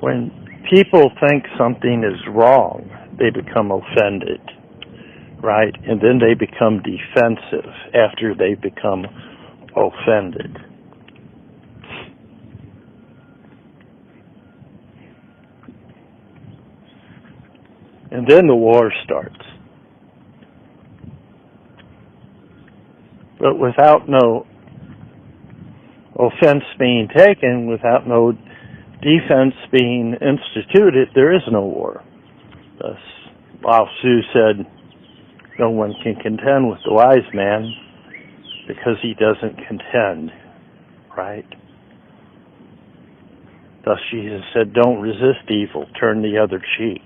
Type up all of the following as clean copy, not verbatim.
When people think something is wrong, they become offended, right? And then they become defensive after they become offended. And then the war starts. But without no offense being taken, without no defense being instituted, there is no war. Thus, Lao Tzu said, no one can contend with the wise man because he doesn't contend, right? Thus Jesus said, don't resist evil, turn the other cheek.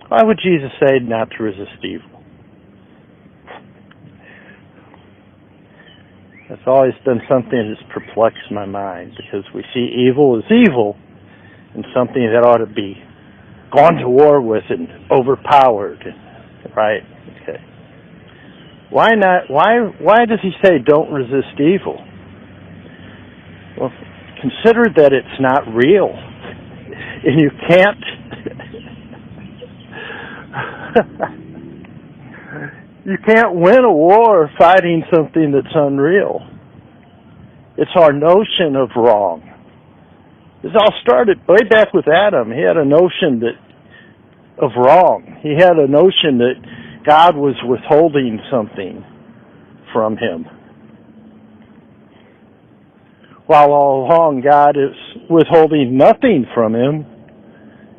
Why would Jesus say not to resist evil? That's always been something that's perplexed my mind, because we see evil as evil and something that ought to be gone to war with and overpowered, right? Okay. Why not? Why does he say don't resist evil? Well, consider that it's not real, and you can't. You can't win a war fighting something that's unreal. It's our notion of wrong. This all started way back with Adam. He had a notion of wrong. He had a notion that God was withholding something from him. While all along God is withholding nothing from him,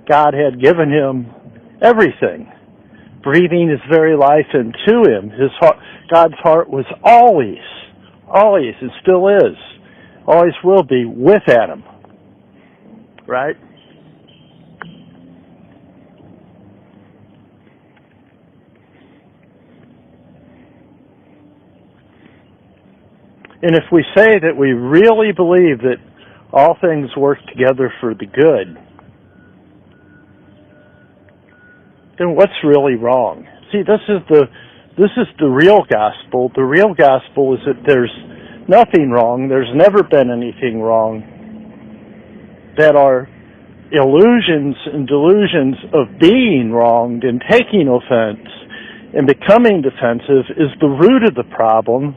God had given him everything, breathing his very life into him. His heart, God's heart was always, and still is, always will be with Adam. Right? And if we say that we really believe that all things work together for the good, then what's really wrong? See, this is the real gospel. The real gospel is that there's nothing wrong. There's never been anything wrong. That our illusions and delusions of being wronged and taking offense and becoming defensive is the root of the problem.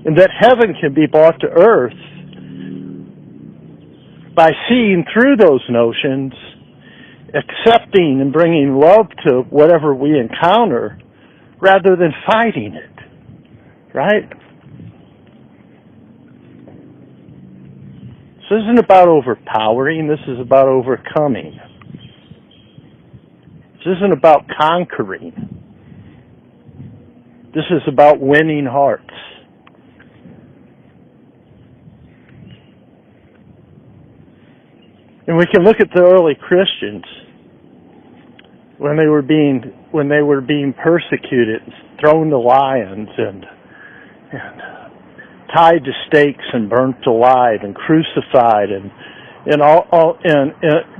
And that heaven can be brought to earth by seeing through those notions, accepting and bringing love to whatever we encounter, rather than fighting it. Right? This isn't about overpowering, this is about overcoming. This isn't about conquering. This is about winning hearts. And we can look at the early Christians when they were being persecuted, thrown to lions, and tied to stakes and burnt alive and crucified, and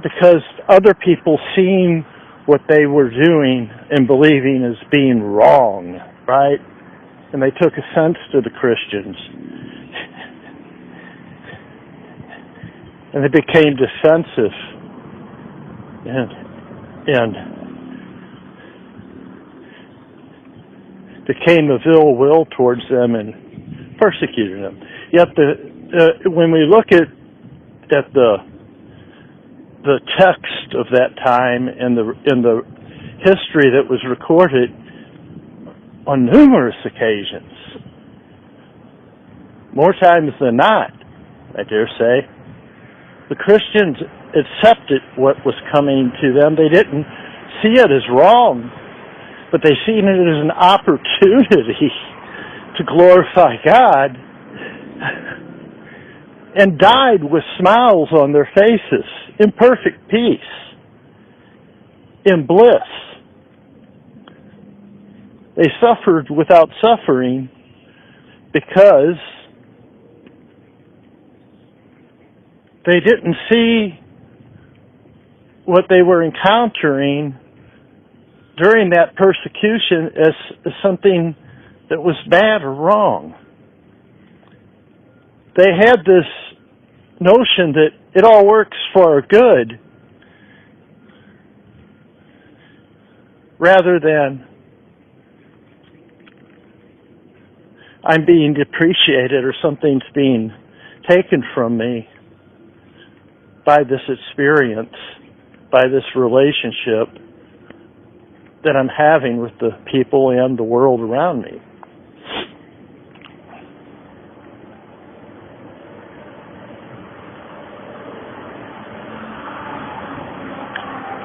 because other people seen what they were doing and believing as being wrong, right? And they took offense to the Christians. And they became defensive and became of ill will towards them and persecuted them. Yet when we look at the text of that time and the history that was recorded on numerous occasions, more times than not, I dare say, the Christians accepted what was coming to them. They didn't see it as wrong, but they seen it as an opportunity to glorify God, and died with smiles on their faces, in perfect peace, in bliss. They suffered without suffering because they didn't see what they were encountering during that persecution as something that was bad or wrong. They had this notion that it all works for our good, rather than I'm being depreciated or something's being taken from me by this experience, by this relationship that I'm having with the people and the world around me.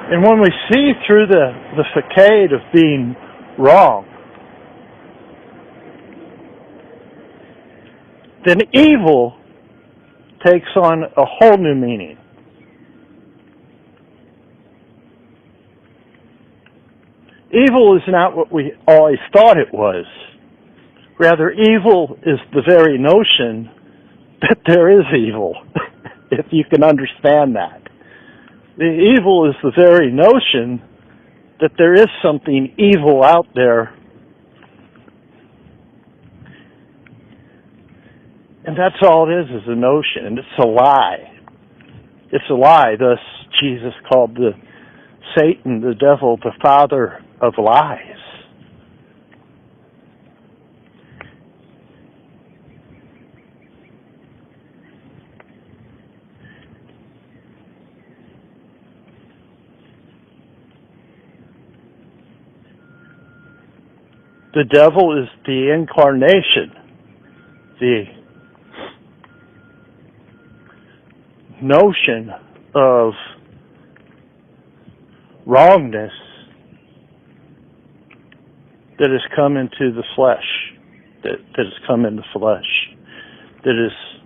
And when we see through the facade of being wrong, then evil takes on a whole new meaning. Evil is not what we always thought it was. Rather, evil is the very notion that there is evil, if you can understand that. The evil is the very notion that there is something evil out there. And that's all it is a notion, and it's a lie. It's a lie. Thus, Jesus called Satan, the devil, the father of lies. The devil is the incarnation, the notion of wrongness that has come into the flesh, that has come in the flesh, that has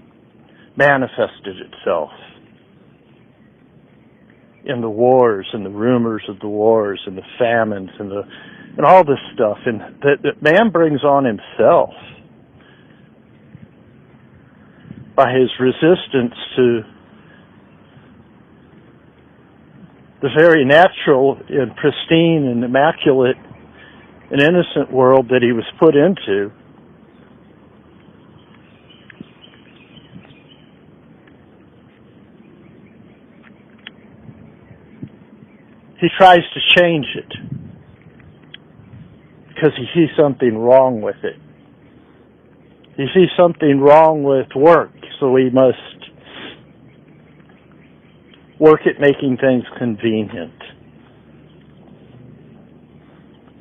manifested itself in the wars and the rumors of the wars and the famines and all this stuff, and that man brings on himself by his resistance to the very natural and pristine and immaculate and innocent world that he was put into. He tries to change it because he sees something wrong with it. He sees something wrong with work, so he must work at making things convenient.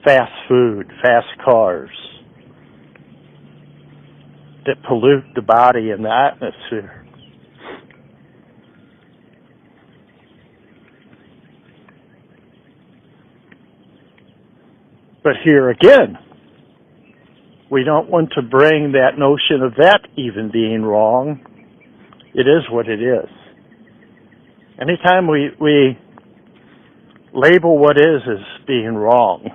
Fast food, fast cars that pollute the body and the atmosphere. But here again, we don't want to bring that notion of that even being wrong. It is what it is. Anytime we label what is as being wrong,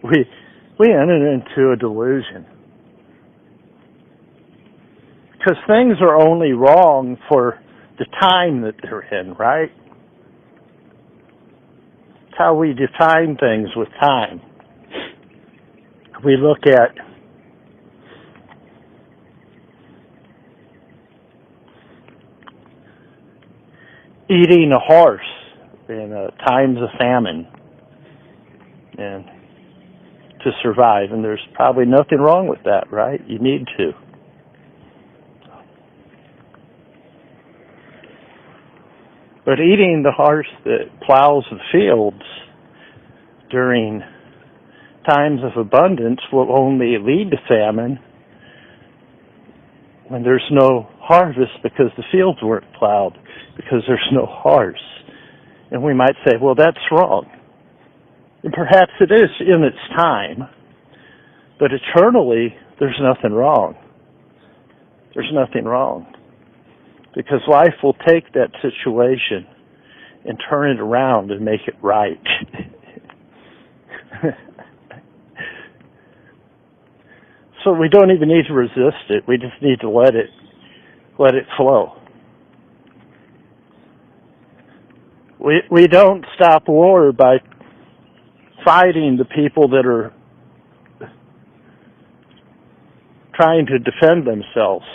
we enter into a delusion. Because things are only wrong for the time that they're in, right? It's how we define things with time. We look at eating a horse in times of famine and to survive, and there's probably nothing wrong with that, right? You need to. But eating the horse that plows the fields during times of abundance will only lead to famine when there's no harvest because the fields weren't plowed, because there's no horse. And we might say, well, that's wrong. And perhaps it is in its time, but eternally, there's nothing wrong. There's nothing wrong. Because life will take that situation and turn it around and make it right. So we don't even need to resist it. We just need to let it flow. We don't stop war by fighting the people that are trying to defend themselves.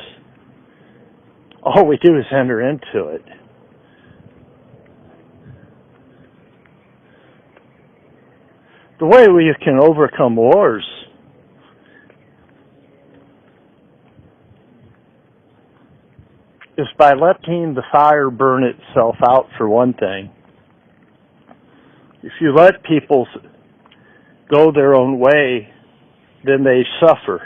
All we do is enter into it. The way we can overcome wars is by letting the fire burn itself out, for one thing. If you let people go their own way, then they suffer.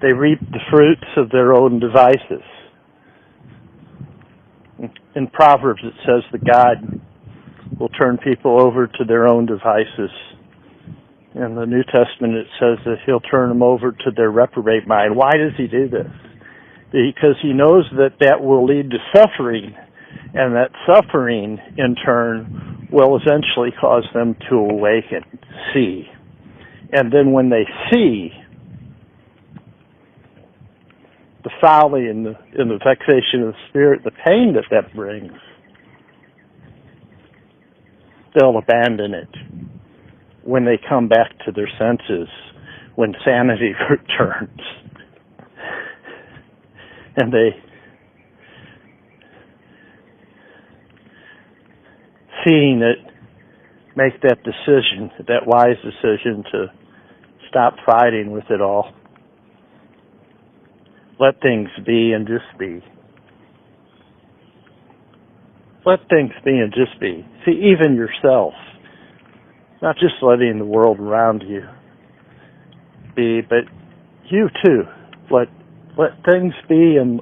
They reap the fruits of their own devices. In Proverbs it says that God will turn people over to their own devices. In the New Testament it says that He'll turn them over to their reprobate mind. Why does He do this? Because He knows that that will lead to suffering, and that suffering in turn will eventually cause them to awaken, see. And then when they see the folly and the vexation of the spirit, the pain that that brings, they'll abandon it when they come back to their senses, when sanity returns. And they, seeing it, make that decision, that wise decision to stop fighting with it all. Let things be and just be. Let things be and just be. See, even yourself, not just letting the world around you be, but you too. Let things be and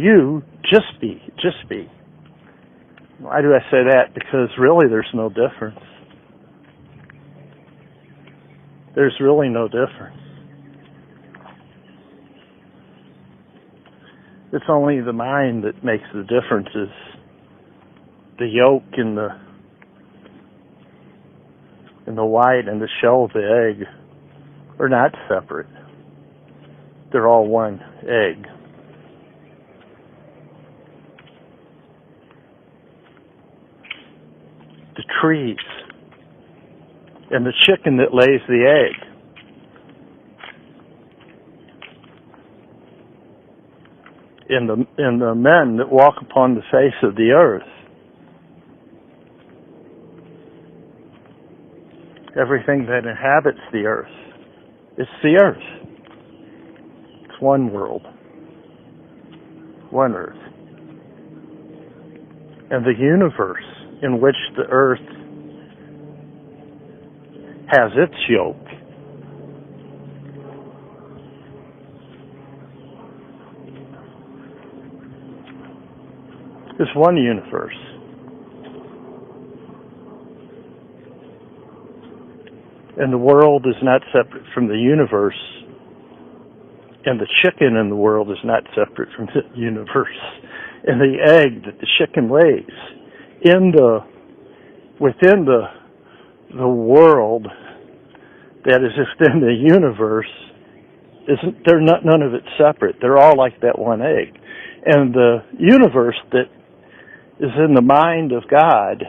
you just be. Just be. Why do I say that? Because really there's no difference. There's really no difference. It's only the mind that makes the differences. The yolk and the white and the shell of the egg are not separate. They're all one egg. The trees and the chicken that lays the egg. And the men that walk upon the face of the earth. Everything that inhabits the earth. It's the earth. It's one world. One earth. And the universe in which the earth has its yoke is one universe. And the world is not separate from the universe, and the chicken in the world is not separate from the universe. And the egg that the chicken lays within the world that is within the universe, none of it separate. They're all like that one egg. And the universe that is in the mind of God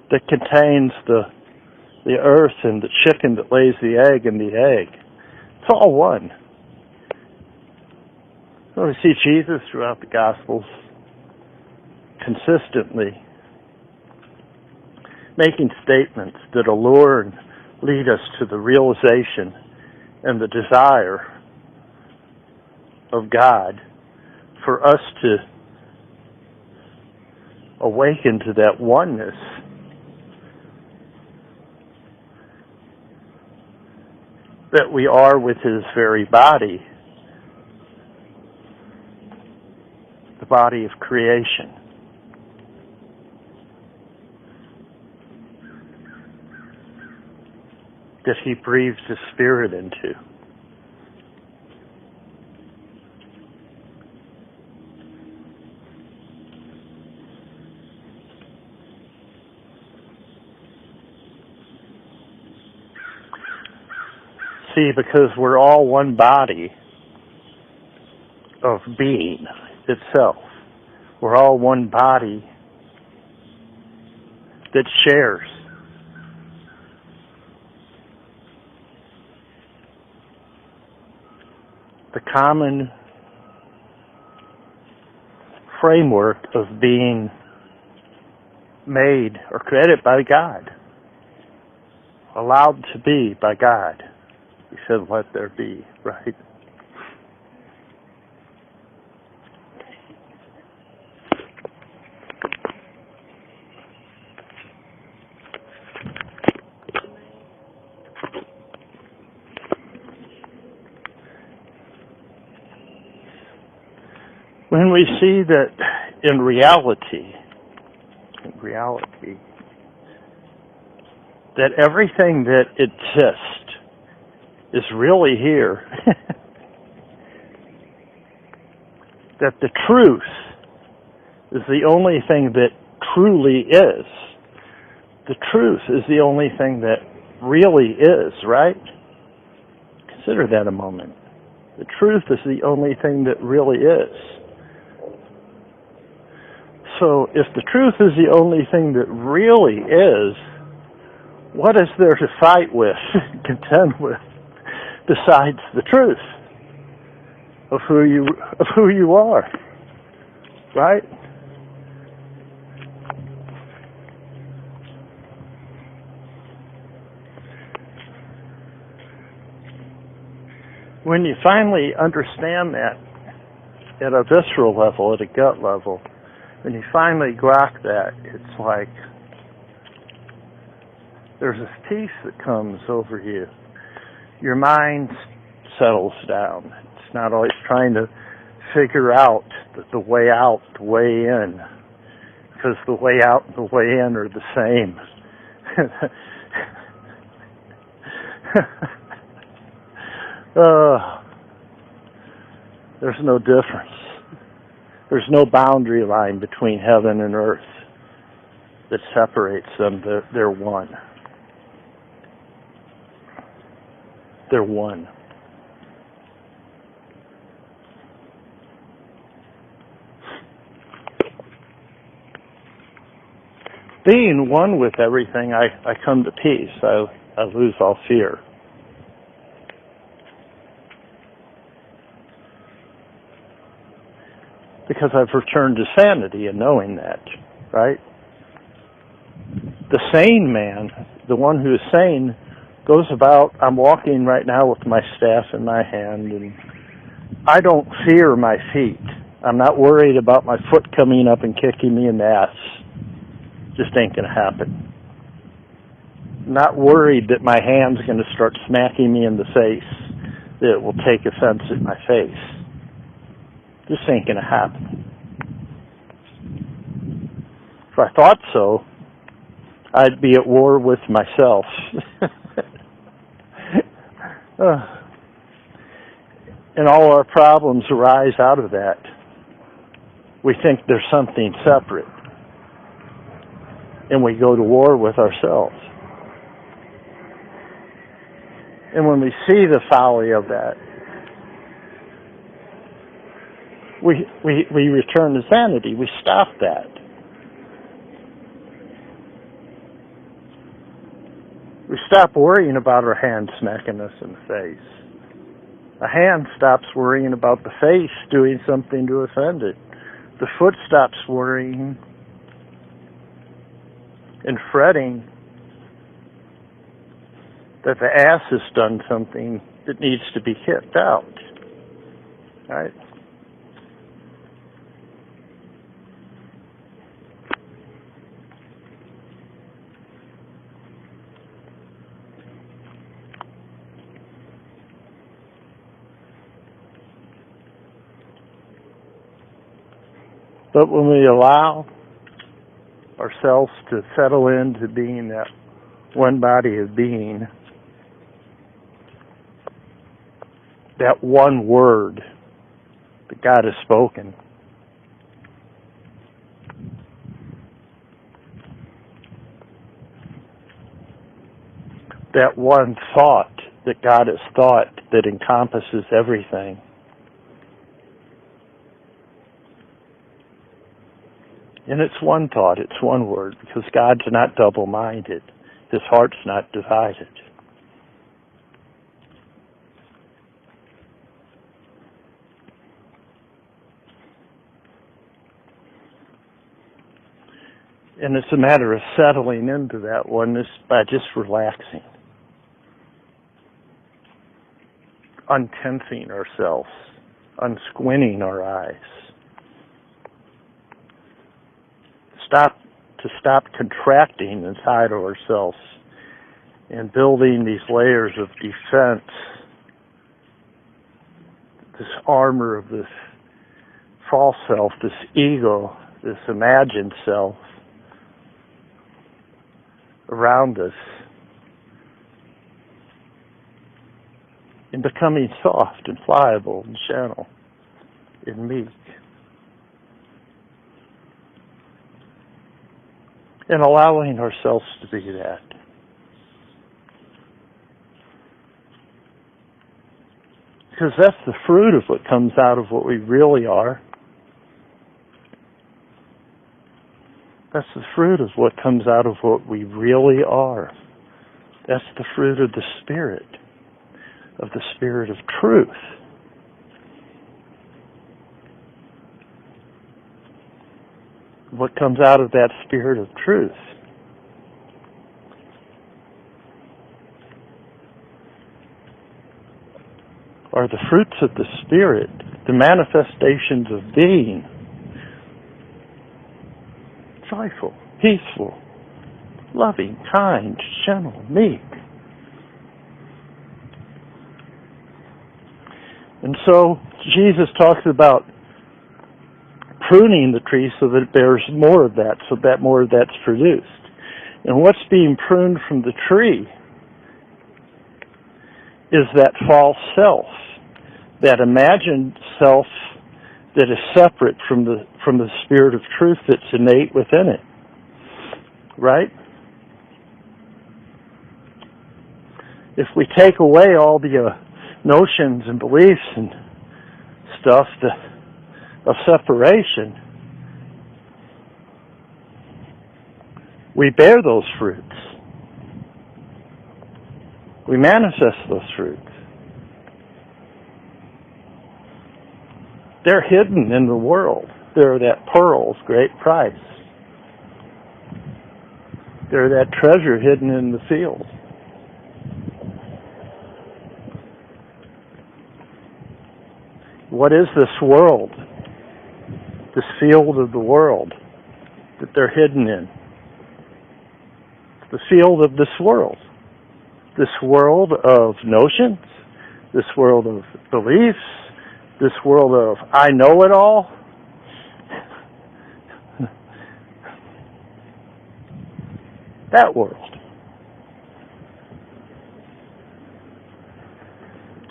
that contains the earth and the chicken that lays the egg and the egg. It's all one. So we see Jesus throughout the Gospels consistently making statements that allure and lead us to the realization and the desire of God for us to awaken to that oneness that we are with His very body, the body of creation. That He breathes His Spirit into. See, because we're all one body, of being itself. We're all one body that shares. The common framework of being made or created by God, allowed to be by God. He said, let there be, right? When we see that in reality, that everything that exists is really here, that the truth is the only thing that truly is. The truth is the only thing that really is, right? Consider that a moment. The truth is the only thing that really is. So if the truth is the only thing that really is, what is there to fight with, contend with, besides the truth of who you are, right? When you finally understand that at a visceral level, at a gut level, when you finally grok that, it's like there's this peace that comes over you. Your mind settles down. It's not always trying to figure out the way out, the way in, because the way out and the way in are the same. There's no difference. There's no boundary line between heaven and earth that separates them. They're one. They're one. Being one with everything, I come to peace. I lose all fear. Because I've returned to sanity in knowing that, right? The sane man, the one who is sane, goes about, I'm walking right now with my staff in my hand, and I don't fear my feet. I'm not worried about my foot coming up and kicking me in the ass. Just ain't going to happen. I'm not worried that my hand's going to start smacking me in the face, that it will take offense at my face. This ain't going to happen. If I thought so, I'd be at war with myself. And all our problems arise out of that. We think there's something separate. And we go to war with ourselves. And when we see the folly of that, we return to sanity. We stop that. We stop worrying about our hand smacking us in the face. A hand stops worrying about the face doing something to offend it. The foot stops worrying and fretting that the ass has done something that needs to be kicked out. Right? But when we allow ourselves to settle into being that one body of being, that one word that God has spoken, that one thought that God has thought that encompasses everything, And it's one thought, it's one word, because God's not double-minded. His heart's not divided. And it's a matter of settling into that oneness by just relaxing, untensing ourselves, unsquinting our eyes. Stop contracting inside of ourselves and building these layers of defense, this armor of this false self, this ego, this imagined self around us, and becoming soft and pliable and gentle and meek. And allowing ourselves to be that. Because that's the fruit of what comes out of what we really are. That's the fruit of what comes out of what we really are. That's the fruit of the Spirit of truth. What comes out of that Spirit of truth are the fruits of the Spirit, the manifestations of being. Joyful, peaceful, loving, kind, gentle, meek. And so Jesus talks about pruning the tree so that it bears more of that, so that more of that's produced. And what's being pruned from the tree is that false self, that imagined self that is separate from the Spirit of truth that's innate within it. Right? If we take away all the notions and beliefs and stuff of separation, we bear those fruits. We manifest those fruits. They're hidden in the world. They're that pearl's great price. They're that treasure hidden in the field. What is this world? This field of the world that they're hidden in? The field of this world. This world of notions. This world of beliefs. This world of I know it all. That world.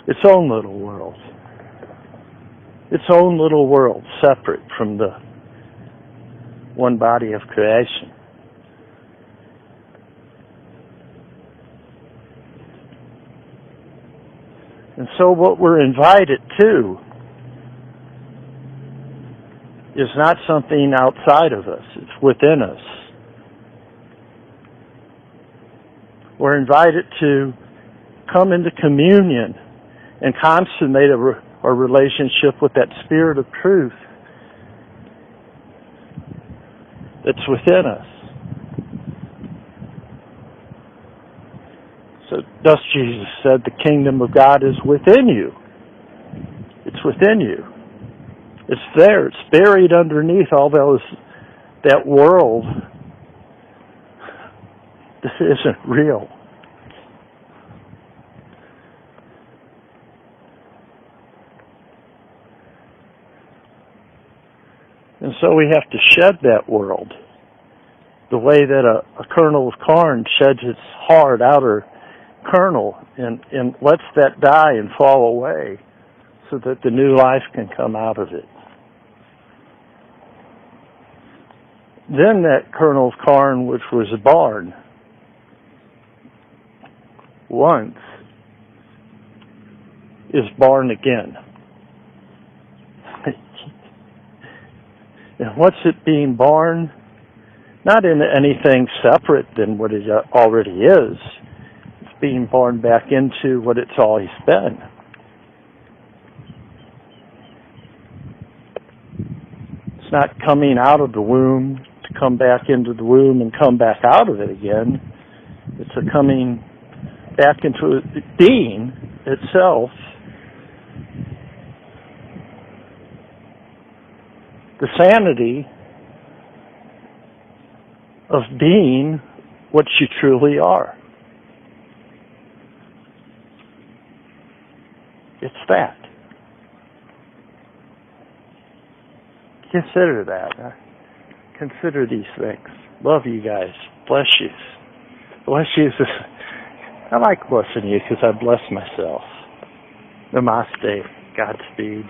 Its own little world. Its own little world, separate from the one body of creation. And so what we're invited to is not something outside of us. It's within us. We're invited to come into communion and consummate our relationship with that Spirit of truth that's within us. So thus Jesus said, the kingdom of God is within you. It's within you. It's there. It's buried underneath all that world. This isn't real. And so we have to shed that world the way that a kernel of corn sheds its hard outer kernel and lets that die and fall away so that the new life can come out of it. Then that kernel of corn, which was born once, is born again. And what's it being born? Not in anything separate than what it already is. It's being born back into what it's always been. It's not coming out of the womb to come back into the womb and come back out of it again. It's a coming back into being itself. The sanity of being what you truly are. It's that. Consider that. Consider these things. Love you guys. Bless you. Bless you. I like blessing you because I bless myself. Namaste. Godspeed.